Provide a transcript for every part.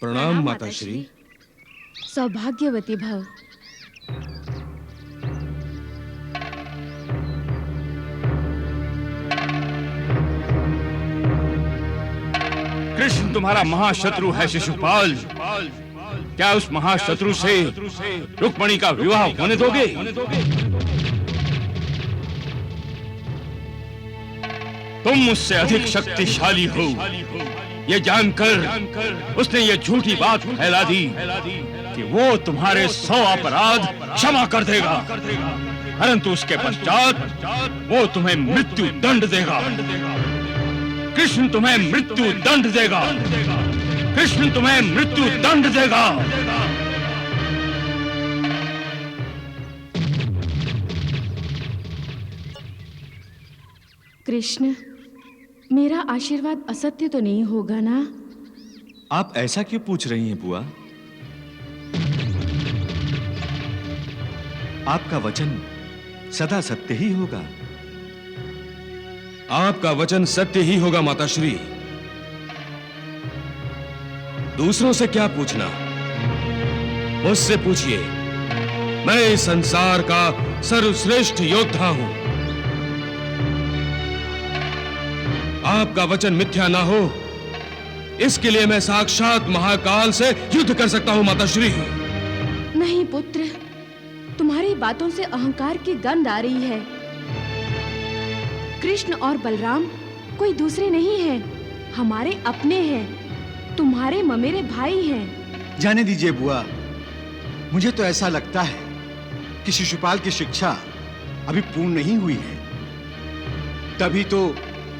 प्रणाम माताश्री। सौभाग्यवती भव। कृष्ण तुम्हारा महाशत्रु है शिशुपाल। क्या उस महाशत्रु से रुक्मिणी का विवाह होने दोगे? तुम मुझसे अधिक शक्तिशाली हो, ये जानकर उसने ये झूठी बात फैला दी कि वो तुम्हारे 100 अपराध क्षमा कर देगा, परंतु उसके पश्चात वो तुम्हें मृत्यु दंड देगा। कृष्ण तुम्हें मृत्यु दंड देगा। कृष्ण तुम्हें मृत्यु दंड देगा। कृष्ण, मेरा आशीर्वाद असत्य तो नहीं होगा ना? आप ऐसा क्यों पूछ रही हैं बुआ? आपका वचन सदा सत्य ही होगा। आपका वचन सत्य ही होगा माताश्री। दूसरों से क्या पूछना, मुझसे पूछिए। मैं इस संसार का सर्वश्रेष्ठ योद्धा हूं। आपका वचन मिथ्या ना हो, इसके लिए मैं साक्षात महाकाल से युद्ध कर सकता हूं माताश्री। नहीं पुत्र, तुम्हारी बातों से अहंकार की गंध आ रही है। कृष्ण और बलराम कोई दूसरे नहीं हैं, हमारे अपने हैं, तुम्हारे ममेरे भाई हैं। जाने दीजिए बुआ, मुझे तो ऐसा लगता है कि शिशुपाल की शिक्षा अभी पूर्ण नहीं हुई है, तभी तो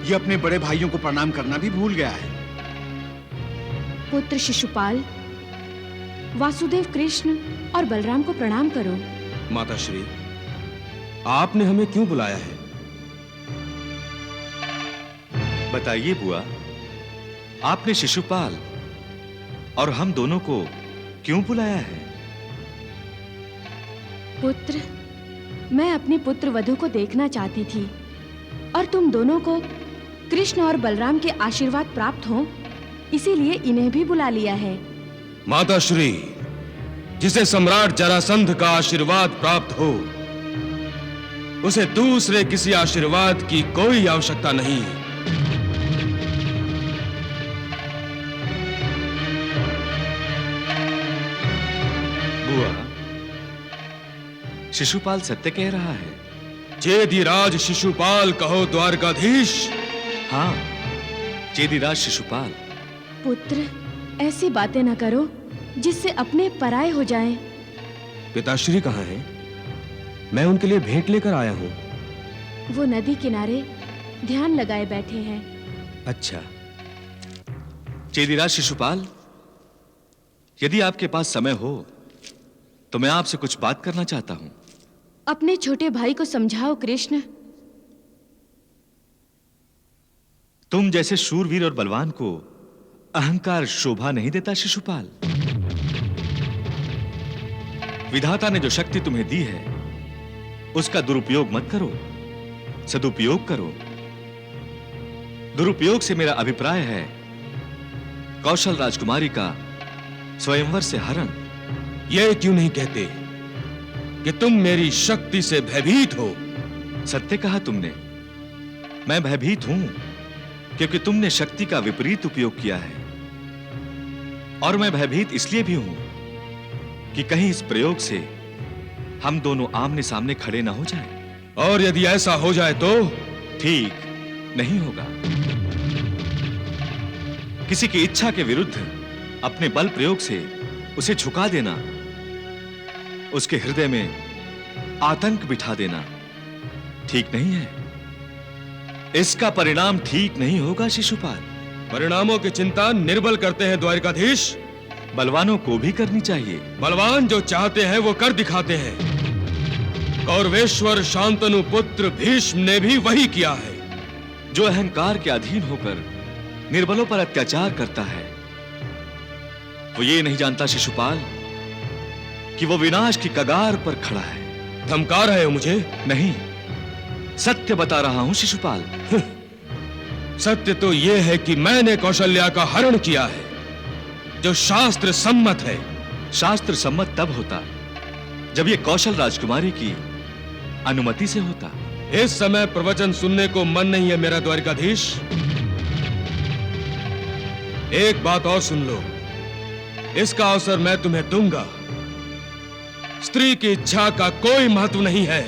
ये अपने बड़े भाइयों को प्रणाम करना भी भूल गया है। पुत्र शिशुपाल, वासुदेव कृष्ण और बलराम को प्रणाम करो। माताश्री, आपने हमें क्यों बुलाया है? बताइए बुआ, आपने शिशुपाल और हम दोनों को क्यों बुलाया है? पुत्र, मैं अपनी पुत्र वधू को देखना चाहती थी और तुम दोनों को कृष्ण और बलराम के आशीर्वाद प्राप्त हो, इसीलिए इन्हें भी बुला लिया है। माताश्री, जिसे सम्राट जरासंध का आशीर्वाद प्राप्त हो, उसे दूसरे किसी आशीर्वाद की कोई आवश्यकता नहीं। बुआ, शिशुपाल सत्य कह रहा है। चेदिराज शिशुपाल कहो द्वारकाधीश। हाँ, चेदिराज शिशुपाल। पुत्र, ऐसी बातें न करो जिससे अपने पराये हो जाएं। पिताश्री कहाँ हैं? मैं उनके लिए भेंट लेकर आया हूँ। वो नदी किनारे ध्यान लगाए बैठे हैं। अच्छा, चेदिराज शिशुपाल, यदि आपके पास समय हो तो मैं आपसे कुछ बात करना चाहता हूं। अपने छोटे भाई को समझाओ कृष्ण। तुम जैसे शूरवीर और बलवान को अहंकार शोभा नहीं देता शिशुपाल। विधाता ने जो शक्ति तुम्हें दी है उसका दुरुपयोग मत करो, सदुपयोग करो। दुरुपयोग से मेरा अभिप्राय है कौशल राजकुमारी का स्वयंवर से हरण। ये क्यों नहीं कहते कि तुम मेरी शक्ति से भयभीत हो? सत्य कहा तुमने। मैं भयभीत हूं क्योंकि तुमने शक्ति का विपरीत उपयोग किया है, और मैं भयभीत इसलिए भी हूं कि कहीं इस प्रयोग से हम दोनों आमने सामने खड़े ना हो जाएं। और यदि ऐसा हो जाए तो? ठीक नहीं होगा। किसी की इच्छा के विरुद्ध अपने बल प्रयोग से उसे झुका देना, उसके हृदय में आतंक बिठा देना ठीक नहीं है। इसका परिणाम ठीक नहीं होगा शिशुपाल। परिणामों की चिंता निर्बल करते हैं द्वारकाधीश। बलवानों को भी करनी चाहिए। बलवान जो चाहते हैं वो कर दिखाते हैं। कौरवेश्वर शांतनु पुत्र भीष्म ने भी वही किया है। जो अहंकार के अधीन होकर निर्बलों पर अत्याचार करता है, वो ये नहीं जानता शिशुपाल कि वो विनाश की कगार पर खड़ा है। धमका रहे हो मुझे? नहीं, सत्य बता रहा हूं शिशुपाल। सत्य तो यह है कि मैंने कौशल्या का हरण किया है। जो शास्त्र सम्मत है। शास्त्र सम्मत तब होता जब ये कौशल राजकुमारी की अनुमति से होता। इस समय प्रवचन सुनने को मन नहीं है मेरा द्वारिकाधीश। एक बात और सुन लो, इसका अवसर मैं तुम्हें दूंगा। स्त्री की इच्छा का कोई महत्व नहीं है,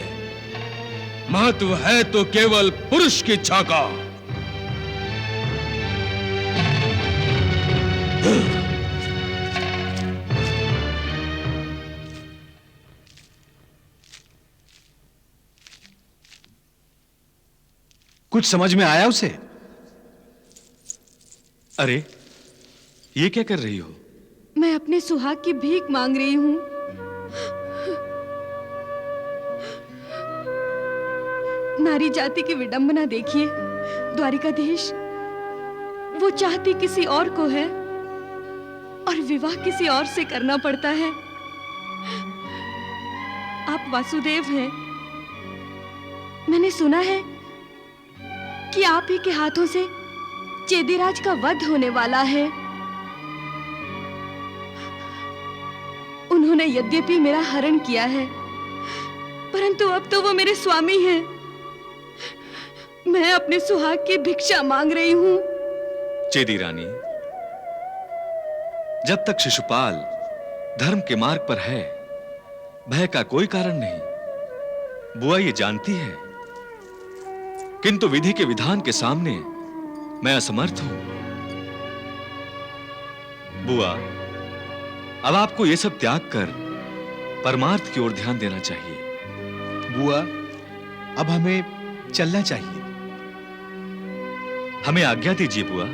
महत्व है तो केवल पुरुष की इच्छा का। कुछ समझ में आया उसे? अरे ये क्या कर रही हो? मैं अपने सुहाग की भीख मांग रही हूं। नारी जाति की विडंबना देखिए द्वारिकाधीश। वो चाहती किसी और को है और विवाह किसी और से करना पड़ता है। आप वासुदेव हैं। मैंने सुना है कि आप ही के हाथों से चेदिराज का वध होने वाला है। उन्होंने यद्यपि मेरा हरण किया है, परंतु अब तो वो मेरे स्वामी हैं। मैं अपने सुहाग की भिक्षा मांग रही हूं। चेदी रानी, जब तक शिशुपाल धर्म के मार्ग पर है, भय का कोई कारण नहीं। बुआ ये जानती है, किंतु विधि के विधान के सामने मैं असमर्थ हूं। बुआ, अब आपको यह सब त्याग कर परमार्थ की ओर ध्यान देना चाहिए। बुआ, अब हमें चलना चाहिए। हमें आज्ञा दीजिए बुआ।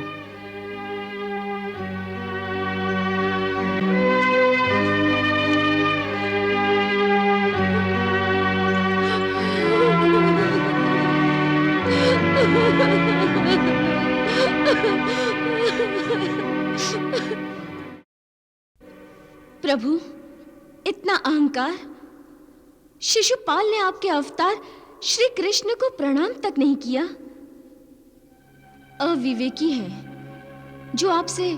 प्रभु, इतना अहंकार! शिशुपाल ने आपके अवतार श्री कृष्ण को प्रणाम तक नहीं किया। अविवेकी है जो आपसे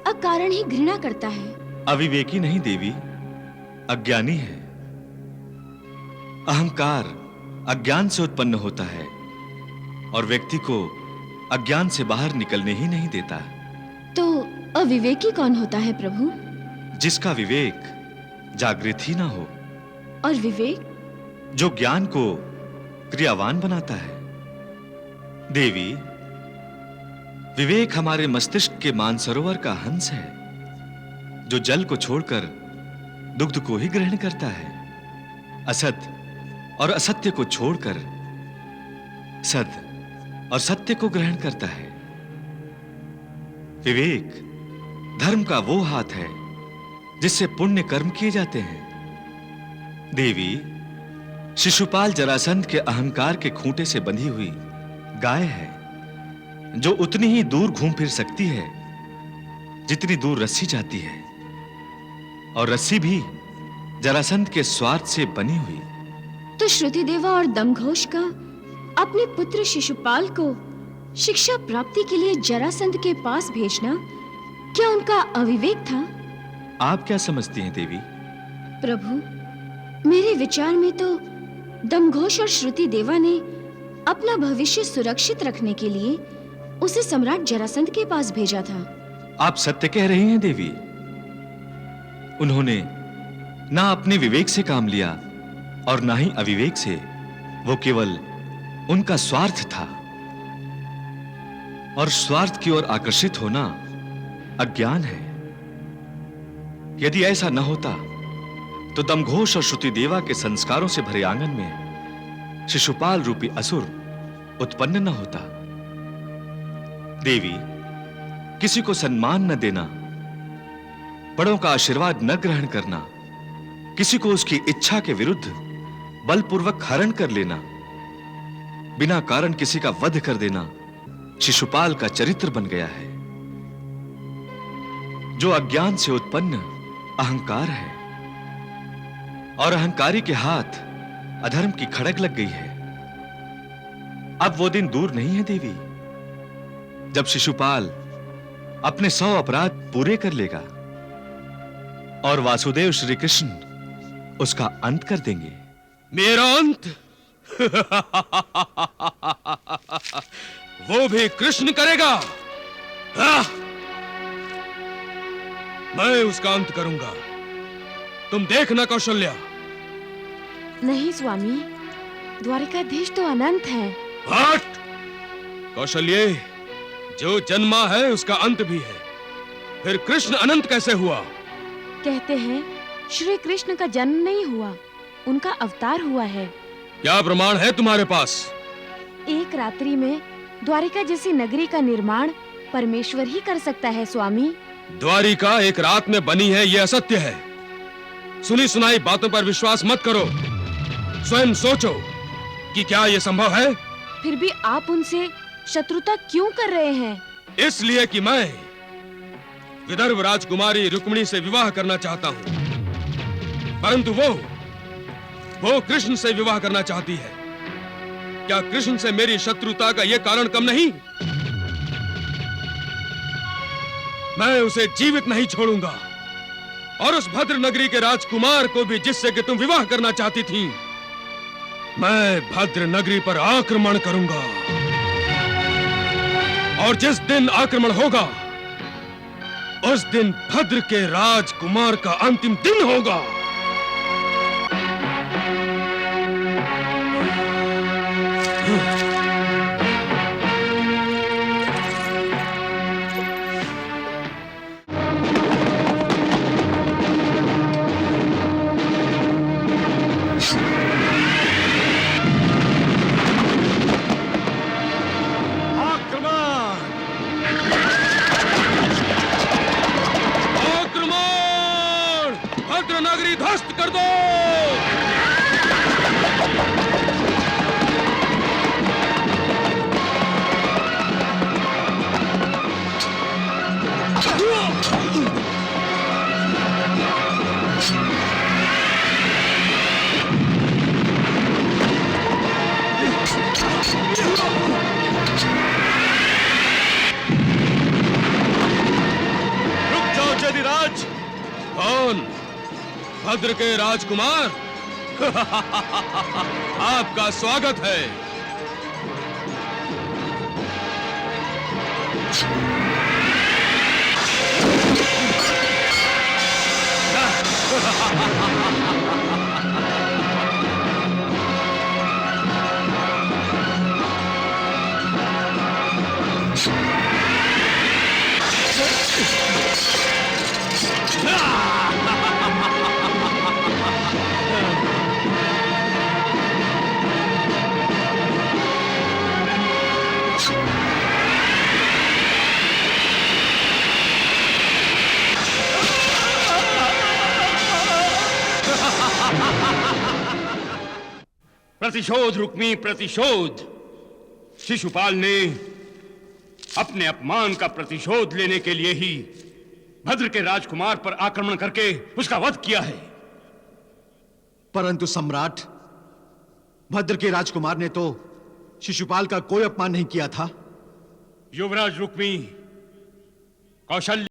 अकारण ही घृणा करता है। अविवेकी नहीं देवी, अज्ञानी है। अहंकार अज्ञान से उत्पन्न होता है और व्यक्ति को अज्ञान से बाहर निकलने ही नहीं देता। तो अविवेकी कौन होता है प्रभु? जिसका विवेक जागृत ही ना हो। और विवेक? जो ज्ञान को क्रियावान बनाता है। देवी, विवेक हमारे मस्तिष्क के मानसरोवर का हंस है, जो जल को छोड़कर दुग्ध को ही ग्रहण करता है। असत और असत्य को छोड़कर सत और सत्य को ग्रहण करता है। विवेक धर्म का वो हाथ है जिससे पुण्य कर्म किए जाते हैं। देवी, शिशुपाल जरासंध के अहंकार के खूंटे से बंधी हुई गाय है, जो उतनी ही दूर घूम फिर सकती है जितनी दूर रस्सी जाती है, और रस्सी भी जरासंध के स्वार्थ से बनी हुई। तो श्रुति देवा और दमघोष का अपने पुत्र शिशुपाल को शिक्षा प्राप्ति के लिए जरासंध के पास भेजना क्या उनका अविवेक था? आप क्या समझती हैं देवी? प्रभु, मेरे विचार में तो दमघोष और श्रुति देवा ने अपना भविष्य सुरक्षित रखने के लिए उसे सम्राट जरासंध के पास भेजा था। आप सत्य कह रही हैं देवी। उन्होंने ना अपने विवेक से काम लिया और ना ही अविवेक से। वो केवल उनका स्वार्थ था, और स्वार्थ की ओर आकर्षित होना अज्ञान है। यदि ऐसा न होता तो दमघोष और श्रुति देवा के संस्कारों से भरे आंगन में शिशुपाल रूपी असुर उत्पन्न न होता। देवी, किसी को सम्मान न देना, बड़ों का आशीर्वाद न ग्रहण करना, किसी को उसकी इच्छा के विरुद्ध बलपूर्वक हरण कर लेना, बिना कारण किसी का वध कर देना शिशुपाल का चरित्र बन गया है। जो अज्ञान से उत्पन्न अहंकार है, और अहंकारी के हाथ अधर्म की खड़ग लग गई है। अब वो दिन दूर नहीं है देवी, जब शिशुपाल अपने 100 अपराध पूरे कर लेगा और वासुदेव श्री कृष्ण उसका अंत कर देंगे। मेरा अंत? वो भी कृष्ण करेगा? हाँ? मैं उसका अंत करूंगा, तुम देखना कौशल्या। नहीं स्वामी, द्वारिकाधीश तो अनंत है। हट! कौशल्ये, जो जन्मा है उसका अंत भी है, फिर कृष्ण अनंत कैसे हुआ? कहते हैं श्री कृष्ण का जन्म नहीं हुआ, उनका अवतार हुआ है। क्या प्रमाण है तुम्हारे पास? एक रात्रि में द्वारिका जैसी नगरी का निर्माण परमेश्वर ही कर सकता है स्वामी। द्वारिका एक रात में बनी है, यह असत्य है। सुनी सुनाई बातों पर विश्वास मत करो, स्वयं सोचो कि क्या यह संभव है। फिर भी आप उनसे शत्रुता क्यों कर रहे हैं? इसलिए कि मैं विदर्भ राजकुमारी रुक्मिणी से विवाह करना चाहता हूं, परंतु वो कृष्ण से विवाह करना चाहती है। क्या कृष्ण से मेरी शत्रुता का यह कारण कम नहीं? मैं उसे जीवित नहीं छोड़ूंगा, और उस भद्र नगरी के राजकुमार को भी जिससे कि तुम विवाह करना चाहती थी, मैं भद्र नगरी पर आक्रमण करूंगा। और जिस दिन आक्रमण होगा, उस दिन भद्र के राजकुमार का अंतिम दिन होगा। नगरी ध्वस्त कर दो। रुक जाओ जदिराज। कौन? भद्र के राजकुमार? आपका स्वागत है। प्रतिशोध रुक्मी, प्रतिशोध। शिशुपाल ने अपने अपमान का प्रतिशोध लेने के लिए ही भद्र के राजकुमार पर आक्रमण करके उसका वध किया है। परंतु सम्राट, भद्र के राजकुमार ने तो शिशुपाल का कोई अपमान नहीं किया था। युवराज रुक्मी, कौशल्य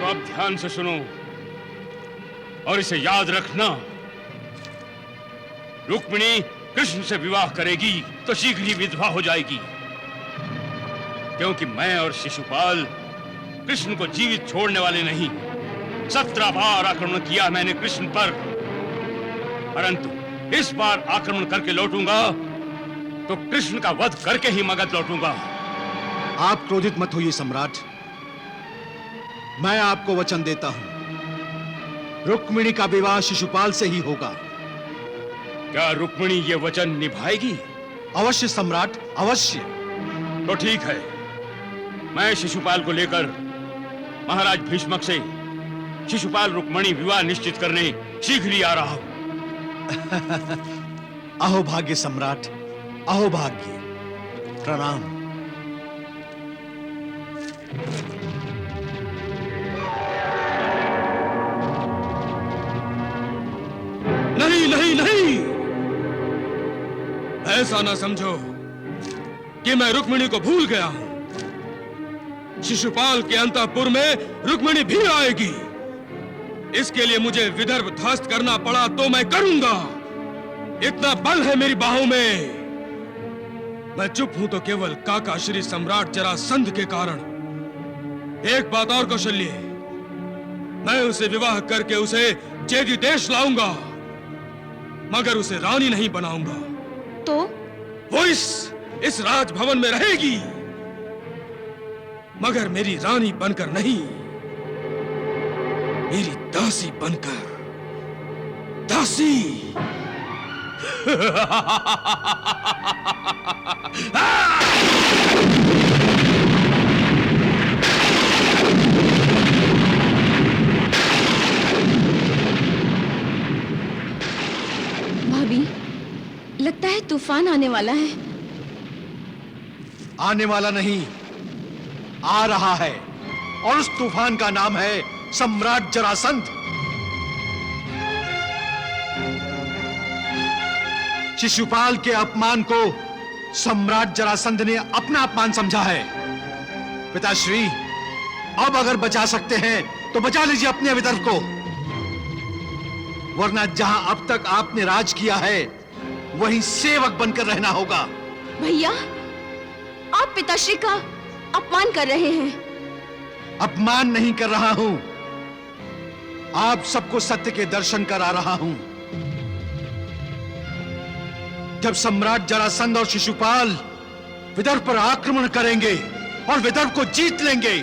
अब ध्यान से सुनो और इसे याद रखना। रुक्मिणी कृष्ण से विवाह करेगी तो शीघ्र ही विधवा हो जाएगी, क्योंकि मैं और शिशुपाल कृष्ण को जीवित छोड़ने वाले नहीं। 17 बार आक्रमण किया मैंने कृष्ण पर, परंतु इस बार आक्रमण करके लौटूंगा तो कृष्ण का वध करके ही मगध लौटूंगा। आप क्रोधित मत होइए सम्राट, मैं आपको वचन देता हूं, रुक्मिणी का विवाह शिशुपाल से ही होगा। क्या रुक्मिणी ये वचन निभाएगी? अवश्य सम्राट, अवश्य। तो ठीक है, मैं शिशुपाल को लेकर महाराज भीष्मक से शिशुपाल रुक्मिणी विवाह निश्चित करने शीघ्र ही आ रहा हूं। अहो भाग्य सम्राट, अहो भाग्य। प्रणाम। नहीं नहीं नहीं, ऐसा ना समझो कि मैं रुक्मिणी को भूल गया हूं। शिशुपाल के अंतःपुर में रुक्मिणी भी आएगी। इसके लिए मुझे विदर्भ ध्वस्त करना पड़ा तो मैं करूंगा। इतना बल है मेरी बाहों में। मैं चुप हूं तो केवल काका श्री सम्राट जरासंध के कारण। एक बात और कौशल्य, मैं उसे विवाह करके उसे चेदी देश लाऊंगा, मगर उसे रानी नहीं बनाऊंगा। तो वो इस राजभवन में रहेगी, मगर मेरी रानी बनकर नहीं, मेरी दासी बनकर। दासी। भाभी, लगता है तूफान आने वाला है। आने वाला नहीं, आ रहा है, और उस तूफान का नाम है सम्राट जरासंध। शिशुपाल के अपमान को सम्राट जरासंध ने अपना अपमान समझा है। पिताश्री, अब अगर बचा सकते हैं तो बचा लीजिए अपने विदर्भ को, वरना जहां अब तक आपने राज किया है वहीं सेवक बनकर रहना होगा। भैया, आप पिताश्री का अपमान कर रहे हैं। अपमान नहीं कर रहा हूं, आप सबको सत्य के दर्शन करा रहा हूं। जब सम्राट जरासंध और शिशुपाल विदर्भ पर आक्रमण करेंगे और विदर्भ को जीत लेंगे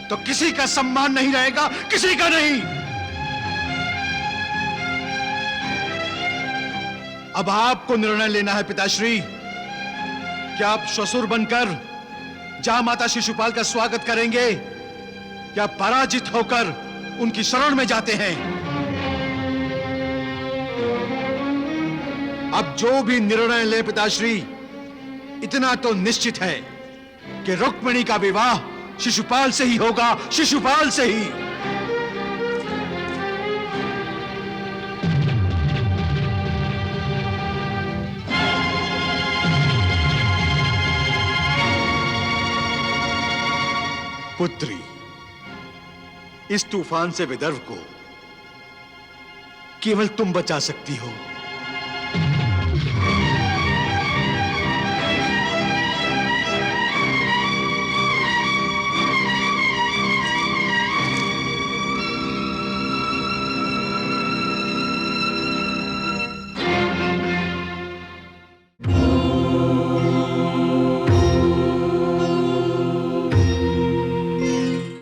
तो किसी का सम्मान नहीं रहेगा, किसी का नहीं। अब आपको निर्णय लेना है पिताश्री, क्या आप ससुर बनकर जहां माता शिशुपाल का स्वागत करेंगे या पराजित होकर उनकी शरण में जाते हैं। अब जो भी निर्णय ले पिताश्री, इतना तो निश्चित है कि रुक्मिणी का विवाह शिशुपाल से ही होगा, शिशुपाल से ही। पुत्री, इस तूफान से विदर्भ को केवल तुम बचा सकती हो।